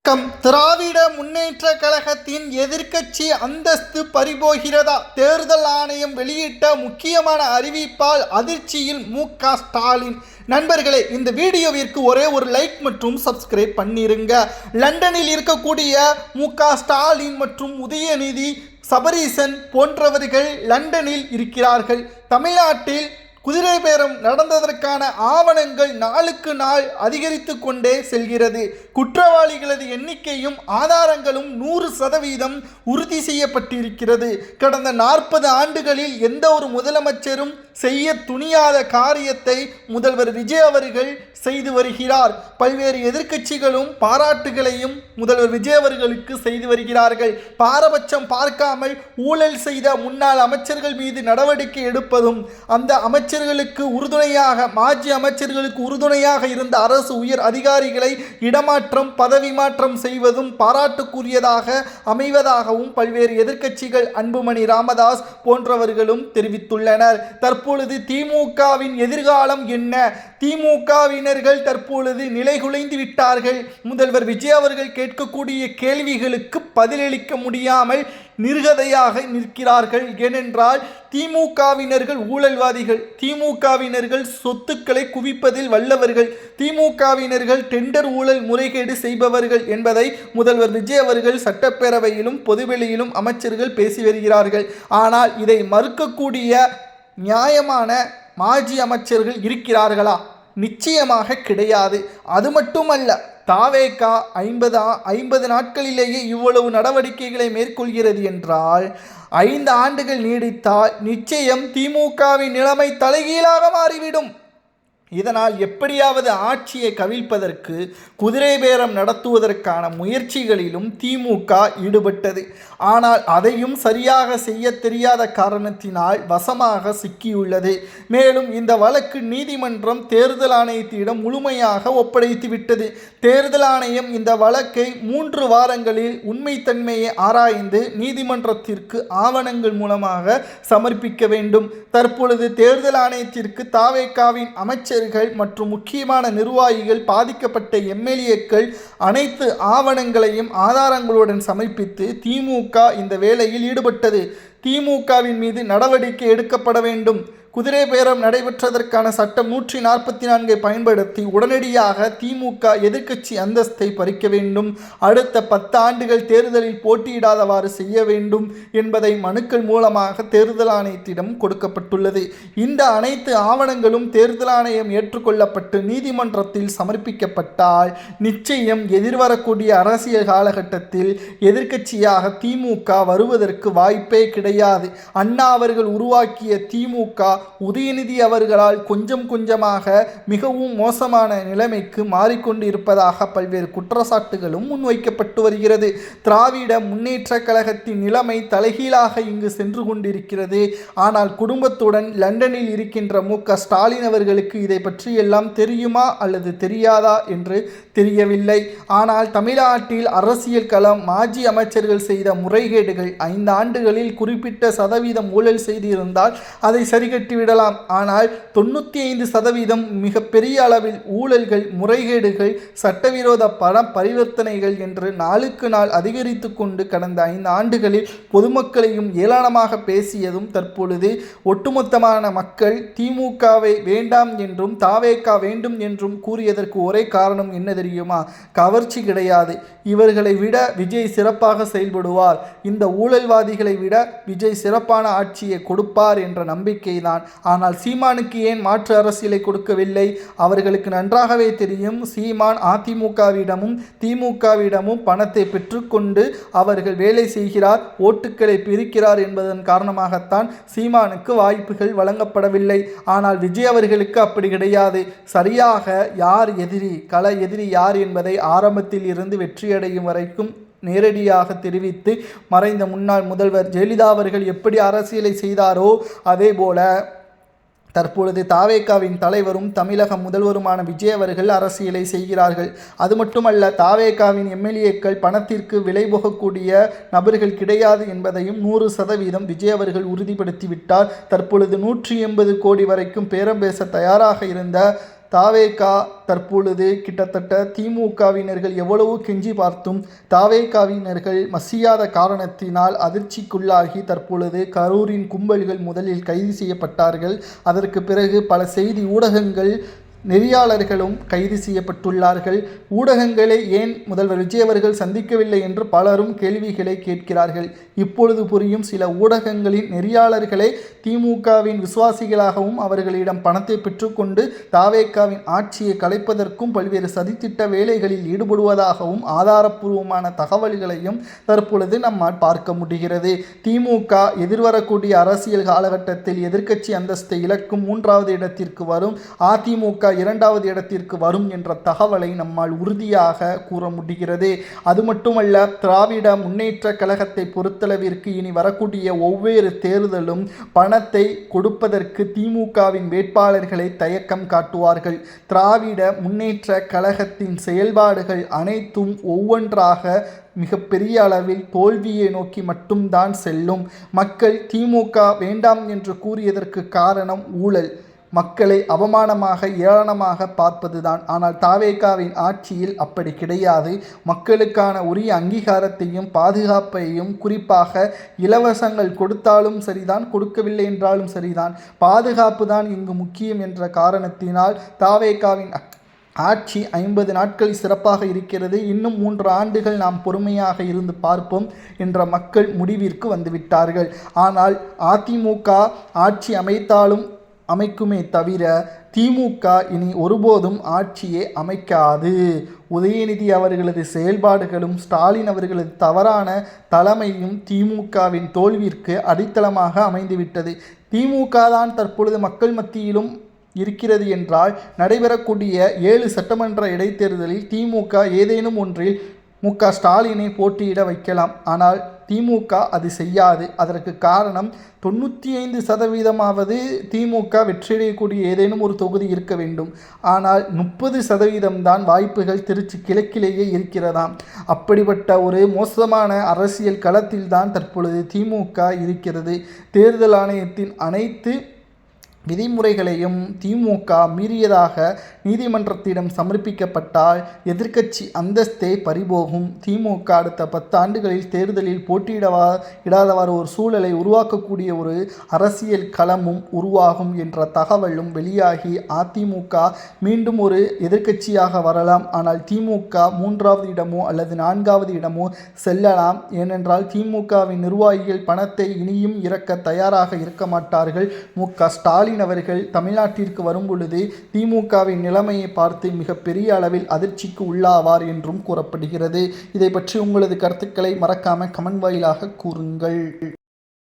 திராவிட முன்னேற்ற கழகத்தின் எதிர்க்கட்சி அந்தஸ்து பறிபோகிறதா? தேர்தல் ஆணையம் வெளியிட்ட முக்கியமான அறிவிப்பால் அதிர்ச்சியில் ஸ்டாலின். நண்பர்களே, இந்த வீடியோவிற்கு ஒரே ஒரு லைக் மற்றும் சப்ஸ்கிரைப் பண்ணிருங்க. லண்டனில் இருக்கக்கூடிய ஸ்டாலின் மற்றும் உதயநிதி, சபரீசன் போன்றவர்கள் லண்டனில் இருக்கிறார்கள். தமிழ்நாட்டில் குதிரை பேரம் நடந்ததற்கான ஆவணங்கள் நாளுக்கு நாள் அதிகரித்து கொண்டே செல்கிறது. குற்றவாளிகளது எண்ணிக்கையும் ஆதாரங்களும் 100% உறுதி செய்யப்பட்டிருக்கிறது. கடந்த 40 ஆண்டுகளில் எந்த ஒரு முதலமைச்சரும் செய்ய துணியாத காரியத்தை முதல்வர் விஜய் அவர்கள் செய்து வருகிறார். பல்வேறு எதிர்க்கட்சிகளும் பாராட்டுகளையும் முதல்வர் விஜய் அவர்களுக்கு செய்து வருகிறார்கள். பாரபட்சம் பார்க்காமல் ஊழல் செய்த முன்னாள் அமைச்சர்கள் மீது நடவடிக்கை எடுப்பதும், அந்த அமைச்சர்களுக்கு உறுதுணையாக, மாஜி அமைச்சர்களுக்கு உறுதுணையாக இருந்த அரசு உயர் அதிகாரிகளை இடமாற்றம், பதவி மாற்றம் செய்வதும் பாராட்டுக்குரியதாக அமைவதாகவும் பல்வேறு எதிர்க்கட்சிகள், அன்புமணி ராமதாஸ் போன்றவர்களும் தெரிவித்துள்ளனர். தற்பொழுது திமுகவின் எதிர்காலம் என்ன? திமுகவினர்கள் தற்பொழுது நிலைகுலைந்து விட்டார்கள். முதல்வர் விஜய் அவர்கள் கேட்கக்கூடிய கேள்விகளுக்கு பதிலளிக்க முடியாமல் நிர்கதையாக நிற்கிறார்கள். ஏனென்றால் திமுகவினர்கள் ஊழல்வாதிகள், திமுகவினர்கள் சொத்துக்களை குவிப்பதில் வல்லவர்கள், திமுகவினர்கள் டெண்டர் ஊழல் முறைகேடு செய்பவர்கள் என்பதை முதல்வர் விஜய் அவர்கள் சட்டப்பேரவையிலும் பொதுவெளியிலும் அமைச்சர்கள் பேசி வருகிறார்கள். ஆனால் இதை மறுக்கக்கூடிய நியாயமான மாஜி அமைச்சர்கள் இருக்கிறார்களா? நிச்சயமாக கிடையாது. அது மட்டுமல்ல, தாவேகா 50 நாட்களிலேயே இவ்வளவு நடவடிக்கைகளை மேற்கொள்கிறது என்றால் 5 ஆண்டுகள் நீடித்தால் நிச்சயம் திமுகவின் நிலைமை தலைகீழாக மாறிவிடும். இதனால் எப்படியாவது ஆட்சியை கவிழ்ப்பதற்கு, குதிரை பேரம் நடத்துவதற்கான முயற்சிகளிலும் திமுக ஈடுபட்டது. ஆனால் அதையும் சரியாக செய்ய தெரியாத காரணத்தினால் வசமாக சிக்கியுள்ளது. மேலும் இந்த வழக்கு நீதிமன்றம் தேர்தல் ஆணையத்திடம் முழுமையாக ஒப்படைத்து விட்டது. தேர்தல் ஆணையம் இந்த வழக்கை 3 வாரங்களில் உண்மைத்தன்மையை ஆராய்ந்து நீதிமன்றத்திற்கு ஆவணங்கள் மூலமாக சமர்ப்பிக்க வேண்டும். தற்பொழுது தேர்தல் ஆணையத்திற்கு தாவேகாவின் அமைச்சர்கள் மற்றும் முக்கியமான நிர்வாகிகள், பாதிக்கப்பட்ட எம்எல்ஏக்கள் அனைத்து ஆவணங்களையும் ஆதாரங்களுடன் சமர்ப்பித்து திமுக இந்த வேலையில் ஈடுபட்டது. திமுகவின் மீது நடவடிக்கை எடுக்கப்பட வேண்டும். குதிரை பேரம் நடைபெற்றதற்கான சட்டம் 144 பயன்படுத்தி உடனடியாக திமுக எதிர்க்கட்சி அந்தஸ்தை பறிக்க வேண்டும். அடுத்த 10 ஆண்டுகள் தேர்தலில் போட்டியிடாதவாறு செய்ய வேண்டும் என்பதை மனுக்கள் மூலமாக தேர்தல் ஆணையத்திடம் கொடுக்கப்பட்டுள்ளது. இந்த அனைத்து ஆவணங்களும் தேர்தல் ஆணையம் ஏற்றுக்கொள்ளப்பட்டு நீதிமன்றத்தில் சமர்ப்பிக்கப்பட்டால் நிச்சயம் எதிர்வரக்கூடிய அரசியல் காலகட்டத்தில் எதிர்க்கட்சியாக திமுக வருவதற்கு வாய்ப்பே கிடையாது. அண்ணா அவர்கள் உருவாக்கிய திமுக உதயநிதி அவர்களால் கொஞ்சம் கொஞ்சமாக மிகவும் மோசமான நிலைமைக்கு மாறிக்கொண்டு இருப்பதாக பல்வேறு குற்றச்சாட்டுகளும் முன்வைக்கப்பட்டு வருகிறது. திராவிட முன்னேற்ற கழகத்தின் நிலைமை தலைகீழாக இங்கு சென்று கொண்டிருக்கிறது. ஆனால் குடும்பத்துடன் லண்டனில் இருக்கின்ற ஸ்டாலின் அவர்களுக்கு இதை பற்றி எல்லாம் தெரியுமா அல்லது தெரியாதா என்று தெரியவில்லை. ஆனால் தமிழ்நாட்டில் அரசியல் களம், மாஜி அமைச்சர்கள் செய்த முறைகேடுகள் 5 ஆண்டுகளில் குறிப்பிட்ட சதவீதம் ஊழல் செய்திருந்தால் அதை சரிகட்டி விடலாம். ஆனால் 95% மிக பெரிய அளவில் ஊழல்கள், முறைகேடுகள், சட்டவிரோத பண பரிவர்த்தனைகள் என்று நாளுக்கு நாள் அதிகரித்து கொண்டு கடந்த 5 ஆண்டுகளில் பொதுமக்களையும் ஏளனமாக பேசியதும் தற்பொழுது ஒட்டுமொத்தமான மக்கள் திமுகவை வேண்டாம் என்றும் தாவேகா வேண்டும் என்றும் கூறியதற்கு ஒரே காரணம் என்ன தெரியுமா? கவர்ச்சி கிடையாது. இவர்களை விட விஜய் சிறப்பாக செயல்படுவார், இந்த ஊழல்வாதிகளை விட விஜய் சிறப்பான ஆட்சியை கொடுப்பார் என்ற நம்பிக்கை தான். ஆனால் சீமானுக்கு ஏன் மாற்று அரசியலை கொடுக்கவில்லை? அவர்களுக்கு நன்றாகவே தெரியும், சீமான் அதிமுகவிடமும் திமுகவிடமும் பணத்தை பெற்றுக்கொண்டு அவர்கள் வேலை செய்கிறார், ஓட்டுக்களை பிரிக்கிறார் என்பதன் காரணமாகத்தான் சீமானுக்கு வாய்ப்புகள் வழங்கப்படவில்லை. ஆனால் விஜய் அவர்களுக்கு அப்படி கிடையாது. சரியாக யார் எதிரி, கள எதிரி யார் என்பதை ஆரம்பத்தில் இருந்து வெற்றியடையும் வரைக்கும் நேரடியாக தெரிவித்து மறைந்த முன்னாள் முதல்வர் ஜெயலலிதா அவர்கள் எப்படி அரசியலை செய்தாரோ அதே போல தற்பொழுது தாவேகாவின் தலைவரும் தமிழக முதல்வருமான விஜய் அவர்கள் அரசியலை செய்கிறார்கள். அது மட்டுமல்ல, தாவேகாவின் எம்எல்ஏக்கள் பணத்திற்கு விலை போகக்கூடிய நபர்கள் கிடையாது என்பதையும் 100% விஜய் அவர்கள் உறுதிப்படுத்திவிட்டார். தற்பொழுது 180 கோடி வரைக்கும் பேரம் பேச தயாராக இருந்த தாவேகா தற்பொழுது கிட்டத்தட்ட திமுகவினர்கள் எவ்வளவு கெஞ்சி பார்த்தும் தாவேகாவினர்கள் மசியாத காரணத்தினால் அதிர்ச்சிக்குள்ளாகி தற்பொழுது கரூரின் கும்பல்கள் முதலில் கைது செய்யப்பட்டார்கள். அதற்கு பிறகு பல செய்தி ஊடகங்கள் நெறியாளர்களும் கைது செய்யப்பட்டுள்ளார்கள். ஊடகங்களை ஏன் முதல்வர் விஜய் அவர்கள் சந்திக்கவில்லை என்று பலரும் கேள்விகளை கேட்கிறார்கள். இப்பொழுது புரியும், சில ஊடகங்களின் நெறியாளர்களை திமுகவின் விசுவாசிகளாகவும் அவர்களிடம் பணத்தை பெற்றுக்கொண்டு தாவேகாவின் ஆட்சியை கலைப்பதற்கும் பல்வேறு சதித்திட்ட வேலைகளில் ஈடுபடுவதாகவும் ஆதாரப்பூர்வமான தகவல்களையும் தற்பொழுது நம்மால் பார்க்க முடிகிறது. திமுக எதிர்வரக்கூடிய அரசியல் காலகட்டத்தில் எதிர்க்கட்சி அந்தஸ்தை இழக்கும், 3வது இடத்திற்கு வரும், அதிமுக 2வது இடத்திற்கு வரும் என்ற தகவலை நம்மால் உறுதியாக கூற முடிகிறது. அது மட்டுமல்ல, திராவிட முன்னேற்ற கழகத்தை பொறுத்தளவிற்கு இனி வரக்கூடிய ஒவ்வொரு தேர்தலும் பணத்தை கொடுப்பதற்கு திமுகவின் வேட்பாளர்களை தயக்கம் காட்டுவார்கள். திராவிட முன்னேற்ற கழகத்தின் செயல்பாடுகள் அனைத்தும் ஒவ்வொன்றாக மிகப்பெரிய அளவில் தோல்வியை நோக்கி மட்டும்தான் செல்லும். மக்கள் திமுக வேண்டாம் என்று கூறியதற்கு காரணம் ஊழல், மக்களை அவமானமாக ஏளனமாக பார்ப்பதுதான். ஆனால் தாவேகாவின் ஆட்சியில் அப்படி கிடையாது. மக்களுக்கான உரிய அங்கீகாரத்தையும் பாதுகாப்பையும், குறிப்பாக இலவசங்கள் கொடுத்தாலும் சரிதான், கொடுக்கவில்லை என்றாலும் சரிதான், பாதுகாப்பு தான் இங்கு முக்கியம் என்ற காரணத்தினால் தாவேகாவின் ஆட்சி 50 நாட்கள் சிறப்பாக இருக்கிறது, இன்னும் 3 ஆண்டுகள் நாம் பொறுமையாக இருந்து பார்ப்போம் என்ற மக்கள் முடிவிற்கு வந்துவிட்டார்கள். ஆனால் அதிமுக ஆட்சி அமைக்குமே தவிர திமுக இனி ஒருபோதும் ஆட்சியை அமைக்காது. உதயநிதி அவர்களது செயல்பாடுகளும் ஸ்டாலின் அவர்களது தவறான தலைமையும் திமுகவின் தோல்விற்கு அடித்தளமாக அமைந்துவிட்டது. திமுக தான் தற்பொழுது மக்கள் மத்தியிலும் இருக்கிறது என்றால், நடைபெறக்கூடிய 7 சட்டமன்ற இடைத்தேர்தலில் திமுக ஏதேனும் ஒன்றில் ஸ்டாலினை போட்டியிட வைக்கலாம். ஆனால் திமுக அது செய்யாது. அதற்கு காரணம் 95% திமுக வெற்றியடையக்கூடிய ஏதேனும் ஒரு தொகுதி இருக்க வேண்டும். ஆனால் 30% தான் வாய்ப்புகள் திருச்சி கிழக்கிலேயே இருக்கிறதாம். அப்படிப்பட்ட ஒரு மோசமான அரசியல் களத்தில்தான் தற்பொழுது திமுக இருக்கிறது. தேர்தல் ஆணையத்தின் அனைத்து விதிமுறைகளையும் திமுக மீறியதாக நீதிமன்றத்திடம் சமர்ப்பிக்கப்பட்டால் எதிர்க்கட்சி அந்தஸ்தே பறிபோகும். திமுக அடுத்த 10 ஆண்டுகளில் தேர்தலில் போட்டியிடாதவாறு ஒரு சூழலை உருவாக்கக்கூடிய ஒரு அரசியல் களமும் உருவாகும் என்ற தகவலும் வெளியாகி அதிமுக மீண்டும் ஒரு எதிர்க்கட்சியாக வரலாம். ஆனால் திமுக 3வது இடமோ அல்லது 4வது இடமோ செல்லலாம். ஏனென்றால் திமுகவின் நிர்வாகிகள் பணத்தை இனியும் இறக்க தயாராக இருக்க மாட்டார்கள். ஸ்டாலின் அவர்கள் தமிழ்நாட்டிற்கு வரும் பொழுது திமுகவின் நிலைமையை பார்த்து மிகப்பெரிய அளவில் அதிர்ச்சிக்கு உள்ளாவார் என்றும் கூறப்படுகிறது. இதை பற்றி உங்களது கருத்துக்களை மறக்காம கமெண்ட் வாயிலாக கூறுங்கள்.